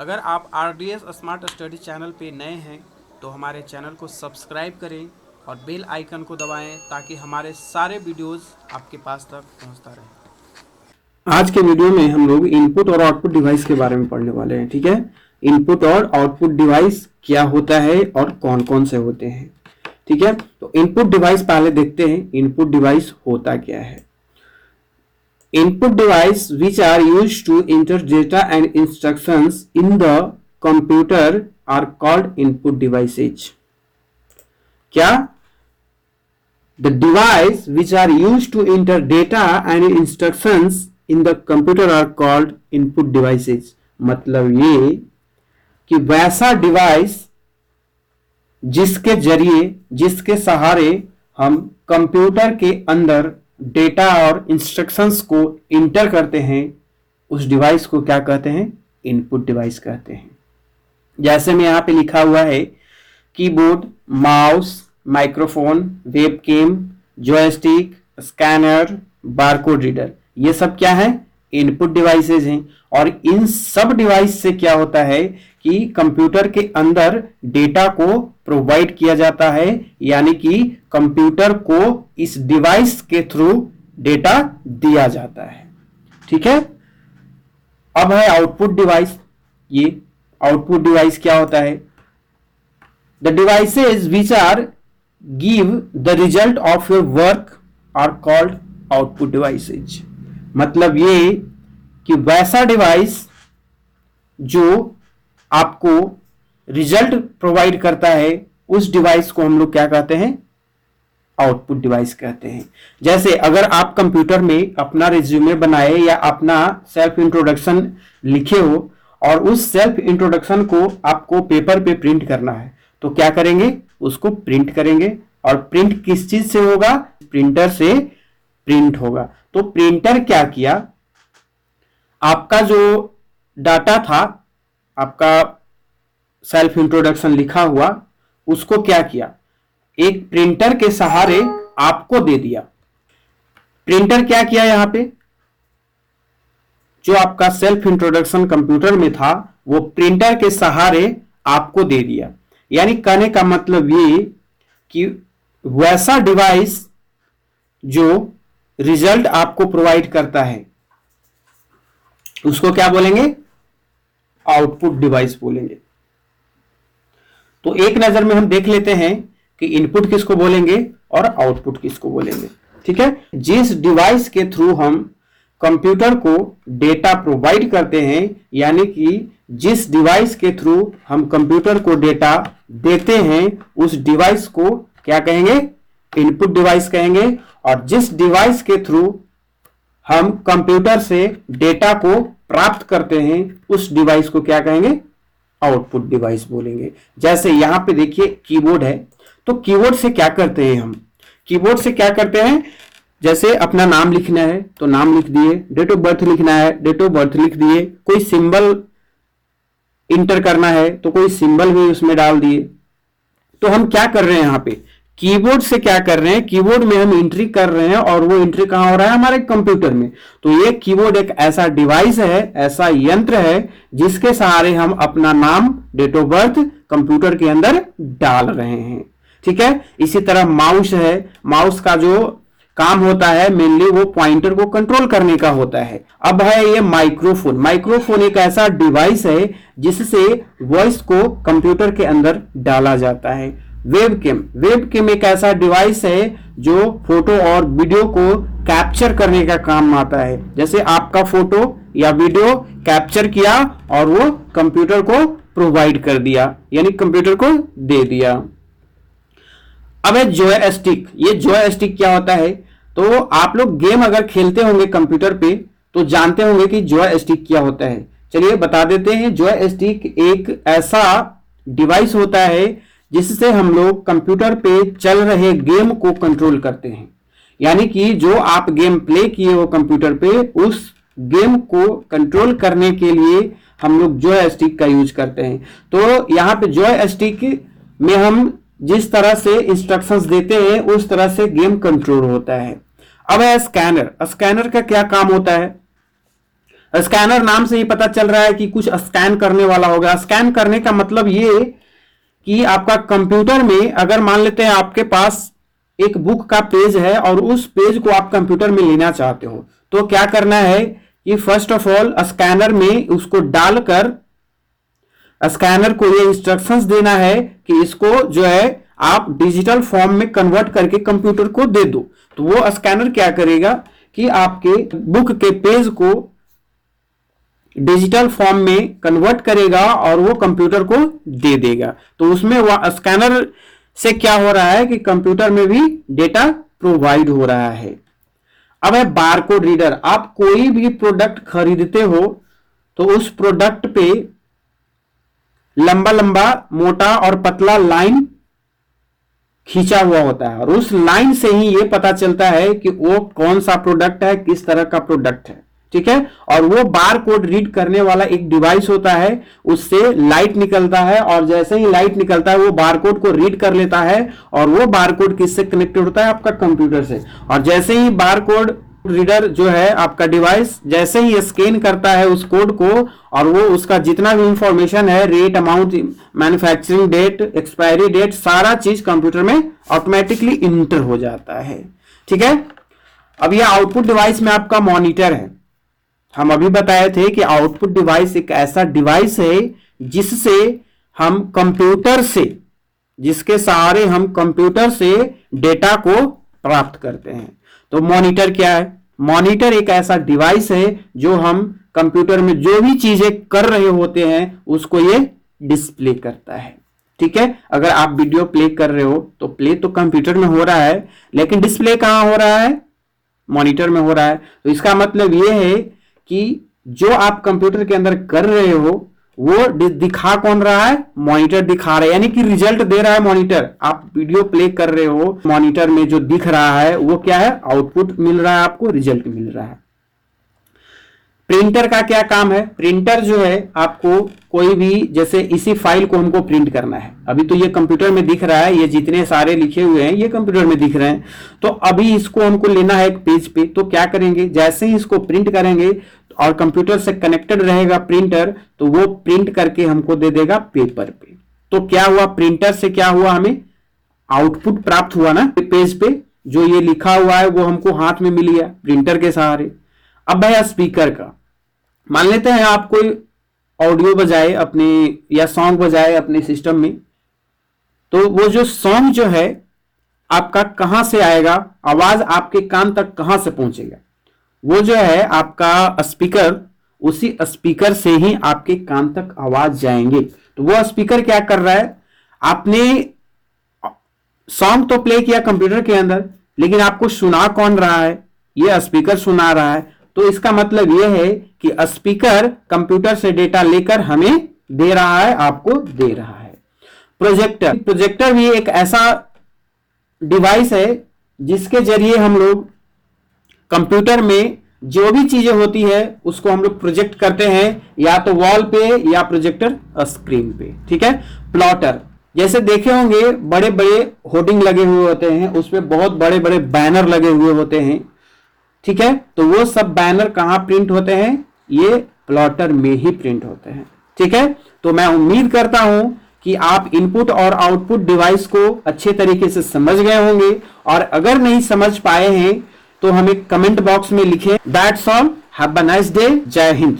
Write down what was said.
अगर आप RDS smart study channel पे नए हैं तो हमारे चैनल को सब्सक्राइब करें और बेल आइकन को दबाएं ताकि हमारे सारे वीडियोस आपके पास तक पहुंचता रहे। आज के वीडियो में हम लोग इनपुट और आउटपुट डिवाइस के बारे में पढ़ने वाले हैं। ठीक है, इनपुट और आउटपुट डिवाइस क्या होता है और कौन कौन से होते हैं। ठीक है, तो इनपुट डिवाइस पहले देखते हैं इनपुट डिवाइस होता क्या है। Input device which are used to enter data and instructions in the computer are called input devices. क्या? The device which are used to enter data and instructions in the computer are called input devices। मतलब ये कि वैसा device जिसके जरिए जिसके सहारे हम कंप्यूटर के अंदर डेटा और इंस्ट्रक्शंस को इंटर करते हैं उस डिवाइस को क्या कहते हैं? इनपुट डिवाइस कहते हैं। जैसे में यहाँ पे लिखा हुआ है keyboard, mouse, microphone, webcam, joystick, scanner, barcode reader, ये सब क्या है? इनपुट डिवाइसेज हैं। और इन सब डिवाइस से क्या होता है कि कंप्यूटर के अंदर डेटा को प्रोवाइड किया जाता है, यानी कि कंप्यूटर को इस डिवाइस के थ्रू डेटा दिया जाता है। ठीक है, अब है आउटपुट डिवाइस। ये आउटपुट डिवाइस क्या होता है? The devices which are give the result of your work are called output devices। मतलब ये कि वैसा डिवाइस जो आपको रिजल्ट प्रोवाइड करता है उस डिवाइस को हम लोग क्या कहते हैं? आउटपुट डिवाइस कहते हैं। जैसे अगर आप कंप्यूटर में अपना रिज्यूमे बनाए या अपना सेल्फ इंट्रोडक्शन लिखे हो और उस सेल्फ इंट्रोडक्शन को आपको पेपर पे प्रिंट करना है तो क्या करेंगे? उसको प्रिंट करेंगे। और प्रिंट किस चीज से होगा? प्रिंटर से प्रिंट होगा। तो प्रिंटर क्या किया? आपका जो डाटा था, आपका सेल्फ इंट्रोडक्शन लिखा हुआ, उसको क्या किया? एक प्रिंटर के सहारे आपको दे दिया। प्रिंटर क्या किया? यहां पे जो आपका सेल्फ इंट्रोडक्शन कंप्यूटर में था वो प्रिंटर के सहारे आपको दे दिया। यानी कहने का मतलब ये कि वैसा डिवाइस जो रिजल्ट आपको प्रोवाइड करता है उसको क्या बोलेंगे? आउटपुट डिवाइस बोलेंगे। तो एक नजर में हम देख लेते हैं कि इनपुट किसको बोलेंगे और आउटपुट किसको बोलेंगे। ठीक है, जिस डिवाइस के थ्रू हम कंप्यूटर को डेटा प्रोवाइड करते हैं, यानी कि जिस डिवाइस के थ्रू हम कंप्यूटर को डेटा देते हैं उस डिवाइस को क्या कहेंगे? इनपुट डिवाइस कहेंगे। और जिस डिवाइस के थ्रू हम कंप्यूटर से डेटा को प्राप्त करते हैं उस डिवाइस को क्या कहेंगे? आउटपुट डिवाइस बोलेंगे। जैसे यहां पे देखिए कीबोर्ड है, तो कीबोर्ड से क्या करते हैं हम? कीबोर्ड से क्या करते हैं? जैसे अपना नाम लिखना है तो नाम लिख दिए, डेट ऑफ बर्थ लिखना है डेट ऑफ बर्थ लिख दिए, कोई सिंबल इंटर करना है तो कोई सिंबल भी उसमें डाल दिए। तो हम क्या कर रहे हैं यहां पे? कीबोर्ड से क्या कर रहे हैं? कीबोर्ड में हम एंट्री कर रहे हैं और वो एंट्री कहां हो रहा है? हमारे कंप्यूटर में। तो ये कीबोर्ड एक ऐसा डिवाइस है, ऐसा यंत्र है जिसके सहारे हम अपना नाम, डेट ऑफ बर्थ कंप्यूटर के अंदर डाल रहे हैं। ठीक है, इसी तरह माउस है। माउस का जो काम होता है मेनली वो पॉइंटर को कंट्रोल करने का होता है। अब है ये माइक्रोफोन। माइक्रोफोन एक ऐसा डिवाइस है जिससे वॉइस को कंप्यूटर के अंदर डाला जाता है। वेबकैम, वेबकैम एक ऐसा डिवाइस है जो फोटो और वीडियो को कैप्चर करने का काम आता है। जैसे आपका फोटो या वीडियो कैप्चर किया और वो कंप्यूटर को प्रोवाइड कर दिया, यानी कंप्यूटर को दे दिया। अब है जॉयस्टिक। ये जॉयस्टिक क्या होता है? तो आप लोग गेम अगर खेलते होंगे कंप्यूटर पे तो जानते होंगे कि जॉयस्टिक क्या होता है। चलिए बता देते हैं। जॉयस्टिक एक ऐसा डिवाइस होता है जिससे हम लोग कंप्यूटर पे चल रहे गेम को कंट्रोल करते हैं। यानी कि जो आप गेम प्ले किए हो कंप्यूटर पे, उस गेम को कंट्रोल करने के लिए हम लोग जॉयस्टिक का यूज करते हैं। तो यहाँ पे जॉयस्टिक में हम जिस तरह से इंस्ट्रक्शंस देते हैं उस तरह से गेम कंट्रोल होता है। अब है स्कैनर। स्कैनर का क्या काम होता है? स्कैनर नाम से ही पता चल रहा है कि कुछ स्कैन करने वाला होगा। स्कैन करने का मतलब ये कि आपका कंप्यूटर में अगर मान लेते हैं आपके पास एक बुक का पेज है और उस पेज को आप कंप्यूटर में लेना चाहते हो, तो क्या करना है कि फर्स्ट ऑफ ऑल स्कैनर में उसको डालकर स्कैनर को ये इंस्ट्रक्शंस देना है कि इसको जो है आप डिजिटल फॉर्म में कन्वर्ट करके कंप्यूटर को दे दो। तो वो स्कैनर क्या करेगा कि आपके बुक के पेज को डिजिटल फॉर्म में कन्वर्ट करेगा और वो कंप्यूटर को दे देगा। तो उसमें वह स्कैनर से क्या हो रहा है कि कंप्यूटर में भी डेटा प्रोवाइड हो रहा है। अब है बारकोड रीडर। आप कोई भी प्रोडक्ट खरीदते हो तो उस प्रोडक्ट पे लंबा लंबा मोटा और पतला लाइन खींचा हुआ होता है और उस लाइन से ही यह पता चलता है कि वो कौन सा प्रोडक्ट है, किस तरह का प्रोडक्ट है, ठीक है। और वो बार कोड रीड करने वाला एक डिवाइस होता है, उससे लाइट निकलता है और जैसे ही लाइट निकलता है वो बार कोड को रीड कर लेता है और वो बार कोड किससे कनेक्टेड होता है, आपका कंप्यूटर से। और जैसे ही बार कोड रीडर जो है आपका डिवाइस जैसे ही स्कैन करता है उस कोड को और वो उसका जितना भी इंफॉर्मेशन है, rate, amount, manufacturing date, expiry date, सारा चीज कंप्यूटर में ऑटोमेटिकली इंटर हो जाता है, ठीक है। अब ये आउटपुट डिवाइस में आपका मॉनिटर है। हम अभी बताए थे कि आउटपुट डिवाइस एक ऐसा डिवाइस है जिससे हम कंप्यूटर से, जिसके सहारे हम कंप्यूटर से डेटा को प्राप्त करते हैं। तो मॉनिटर क्या है? मॉनिटर एक ऐसा डिवाइस है जो हम कंप्यूटर में जो भी चीजें कर रहे होते हैं उसको ये डिस्प्ले करता है, ठीक है। अगर आप वीडियो प्ले कर रहे हो तो प्ले तो कंप्यूटर में हो रहा है, लेकिन डिस्प्ले कहां हो रहा है? मॉनिटर में हो रहा है। तो इसका मतलब ये है कि जो आप कंप्यूटर के अंदर कर रहे हो वो दिखा कौन रहा है? मॉनिटर दिखा रहा है, यानी कि रिजल्ट दे रहा है मॉनिटर। आप वीडियो प्ले कर रहे हो, मॉनिटर में जो दिख रहा है वो क्या है? आउटपुट मिल रहा है, आपको रिजल्ट मिल रहा है। प्रिंटर का क्या काम है? प्रिंटर जो है आपको कोई भी, जैसे इसी फाइल को हमको प्रिंट करना है, अभी तो ये कंप्यूटर में दिख रहा है, ये जितने सारे लिखे हुए हैं ये कंप्यूटर में दिख रहे हैं, तो अभी इसको हमको लेना है एक पेज पे। तो क्या करेंगे? जैसे ही इसको प्रिंट करेंगे और कंप्यूटर से कनेक्टेड रहेगा प्रिंटर, तो वो प्रिंट करके हमको दे देगा पेपर पे। तो क्या हुआ? प्रिंटर से क्या हुआ? हमें आउटपुट प्राप्त हुआ ना पेज पे, जो ये लिखा हुआ है वो हमको हाथ में मिल गया प्रिंटर के सहारे। अब है स्पीकर का। मान लेते हैं आप कोई ऑडियो बजाए अपने या सॉन्ग बजाए अपने सिस्टम में, तो वो जो सॉन्ग जो है आपका कहां से आएगा, आवाज आपके कान तक कहां से पहुंचेगा? वो जो है आपका स्पीकर, उसी स्पीकर से ही आपके कान तक आवाज जाएंगे। तो वो स्पीकर क्या कर रहा है? आपने सॉन्ग तो प्ले किया कंप्यूटर के अंदर, लेकिन आपको सुना कौन रहा है? ये स्पीकर सुना रहा है। तो इसका मतलब यह है कि स्पीकर कंप्यूटर से डेटा लेकर हमें दे रहा है, आपको दे रहा है। प्रोजेक्टर, प्रोजेक्टर भी एक ऐसा डिवाइस है जिसके जरिए हम लोग कंप्यूटर में जो भी चीजें होती है उसको हम लोग प्रोजेक्ट करते हैं, या तो वॉल पे या प्रोजेक्टर स्क्रीन पे, ठीक है। प्लॉटर, जैसे देखे होंगे बड़े बड़े होर्डिंग लगे हुए होते हैं, उसमें बहुत बड़े बड़े बैनर लगे हुए होते हैं, ठीक है। तो वो सब बैनर कहां प्रिंट होते हैं? ये प्लॉटर में ही प्रिंट होते हैं, ठीक है। तो मैं उम्मीद करता हूं कि आप इनपुट और आउटपुट डिवाइस को अच्छे तरीके से समझ गए होंगे, और अगर नहीं समझ पाए हैं तो हमें कमेंट बॉक्स में लिखें। That's all, have a nice day, जय हिंद।